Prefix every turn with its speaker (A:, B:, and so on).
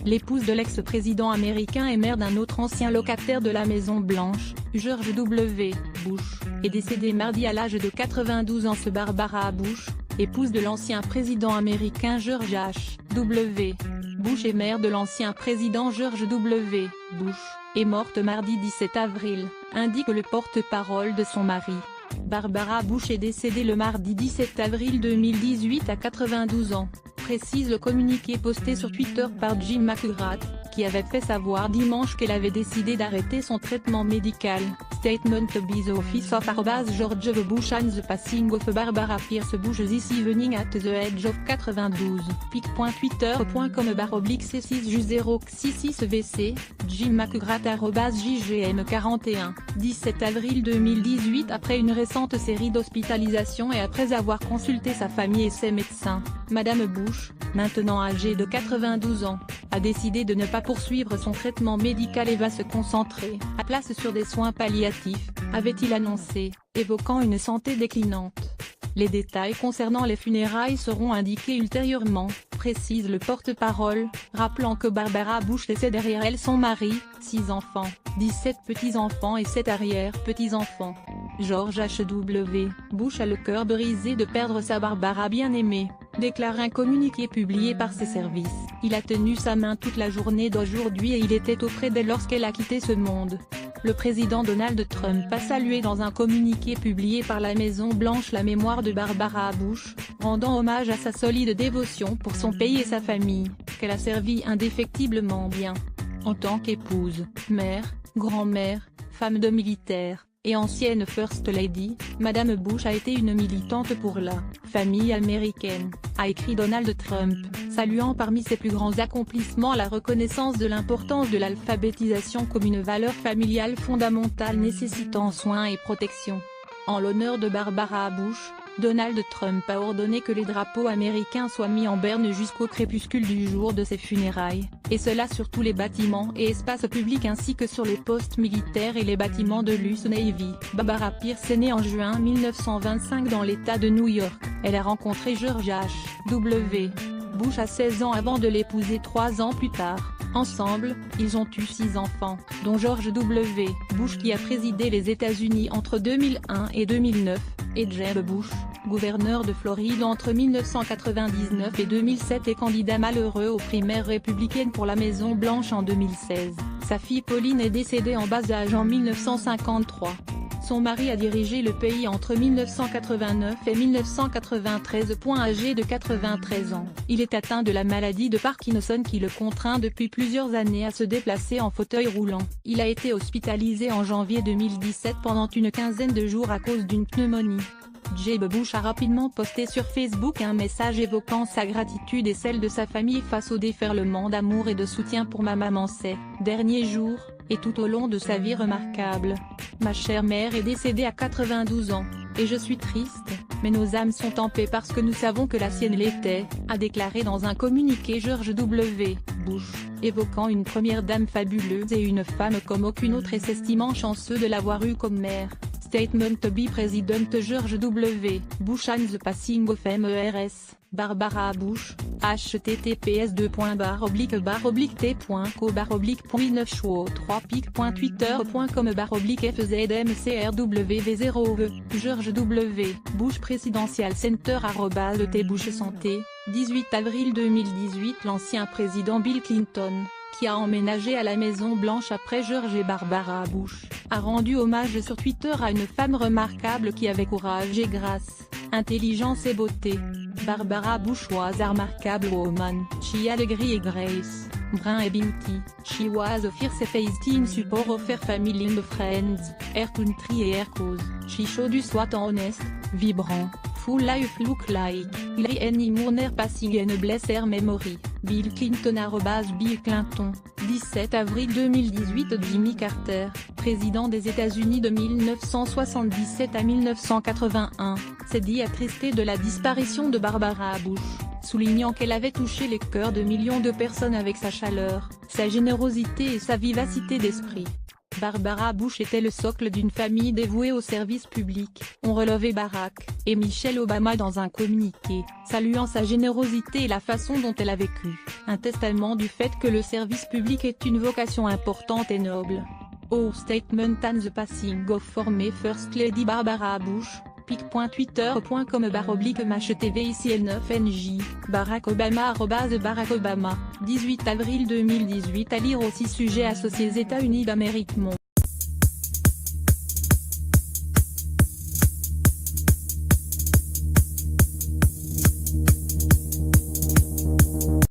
A: l'épouse de l'ex-président américain et mère d'un autre ancien locataire de la Maison-Blanche, George W. Bush, est décédée mardi à l'âge de 92 ans. Barbara Bush, épouse de l'ancien président américain George H. W. Bush et mère de l'ancien président George W. Bush, est morte mardi 17 avril, indique le porte-parole de son mari. Barbara Bush est décédée le mardi 17 avril 2018 à 92 ans, précise le communiqué posté sur Twitter par Jim McGrath, qui avait fait savoir dimanche qu'elle avait décidé d'arrêter son traitement médical. Statement by the office of George W. Bush and the passing of Barbara Pierce Bush this evening at the age of 92. pic.twitter.com/C6Ju066VC, Jim McGrath @JGM41, 17 avril 2018. Après une récente série d'hospitalisations et après avoir consulté sa famille et ses médecins, Madame Bush, maintenant âgée de 92 ans, a décidé de ne pas poursuivre son traitement médical et va se concentrer à place sur des soins palliatifs, avait-il annoncé, évoquant une santé déclinante. Les détails concernant les funérailles seront indiqués ultérieurement, précise le porte-parole, rappelant que Barbara Bush laissait derrière elle son mari, 6 enfants, 17 petits-enfants et 7 arrière-petits-enfants. George H.W. Bush a le cœur brisé de perdre sa Barbara bien-aimée, déclare un communiqué publié par ses services. Il a tenu sa main toute la journée d'aujourd'hui et il était auprès d'elle lorsqu'elle a quitté ce monde. Le président Donald Trump a salué dans un communiqué publié par la Maison-Blanche la mémoire de Barbara Bush, rendant hommage à sa solide dévotion pour son pays et sa famille, qu'elle a servi indéfectiblement bien. En tant qu'épouse, mère, grand-mère, femme de militaire, et ancienne First Lady, Madame Bush a été une militante pour la famille américaine, a écrit Donald Trump, saluant parmi ses plus grands accomplissements la reconnaissance de l'importance de l'alphabétisation comme une valeur familiale fondamentale nécessitant soins et protection. En l'honneur de Barbara Bush, Donald Trump a ordonné que les drapeaux américains soient mis en berne jusqu'au crépuscule du jour de ses funérailles, et cela sur tous les bâtiments et espaces publics ainsi que sur les postes militaires et les bâtiments de l'US Navy. Barbara Pierce est née en juin 1925 dans l'État de New York. Elle a rencontré George H.W. Bush à 16 ans avant de l'épouser 3 ans plus tard. Ensemble, ils ont eu 6 enfants, dont George W. Bush qui a présidé les États-Unis entre 2001 et 2009, et Jeb Bush, gouverneur de Floride entre 1999 et 2007 et candidat malheureux aux primaires républicaines pour la Maison-Blanche en 2016. Sa fille Pauline est décédée en bas âge en 1953. Son mari a dirigé le pays entre 1989 et 1993. Âgé de 93 ans, il est atteint de la maladie de Parkinson qui le contraint depuis plusieurs années à se déplacer en fauteuil roulant. Il a été hospitalisé en janvier 2017 pendant une quinzaine de jours à cause d'une pneumonie. Jeb Bush a rapidement posté sur Facebook un message évoquant sa gratitude et celle de sa famille face au déferlement d'amour et de soutien pour ma maman ces derniers jours, et tout au long de sa vie remarquable. Ma chère mère est décédée à 92 ans, et je suis triste, mais nos âmes sont en paix parce que nous savons que la sienne l'était, a déclaré dans un communiqué George W. Bush, évoquant une première dame fabuleuse et une femme comme aucune autre et s'estimant chanceux de l'avoir eue comme mère. Statement by President George W. Bush and the passing of Mrs. Barbara Bush, https://t.co/3pic.twitter.com/FZMCRWV0E, George W. Bush Presidential Center @Bush Santé, 18 avril 2018. L'ancien président Bill Clinton, qui a emménagé à la Maison-Blanche après George et Barbara Bush, a rendu hommage sur Twitter à une femme remarquable qui avait courage et grâce, intelligence et beauté. Barbara Bush was a remarkable woman. She had degree and grace, brain and beauty. She was a fierce faith in support of her family and friends, her country and her cause. She showed us what honest, vibrant, full life look like. Il y a any mourner passing and bless her memory. Bill Clinton @Bill Clinton, 17 avril 2018. Jimmy Carter, président des États-Unis de 1977 à 1981, s'est dit attristé de la disparition de Barbara Bush, soulignant qu'elle avait touché les cœurs de millions de personnes avec sa chaleur, sa générosité et sa vivacité d'esprit. Barbara Bush était le socle d'une famille dévouée au service public, ont relevé Barack et Michelle Obama dans un communiqué, saluant sa générosité et la façon dont elle a vécu, un testament du fait que le service public est une vocation importante et noble. Our statement and the passing of former First Lady Barbara Bush, pic.twitter.com/MHTV ici L9NJ, Barack Obama @Barack Obama, 18 avril 2018 à lire aussi sujet associés États-Unis d'Amérique.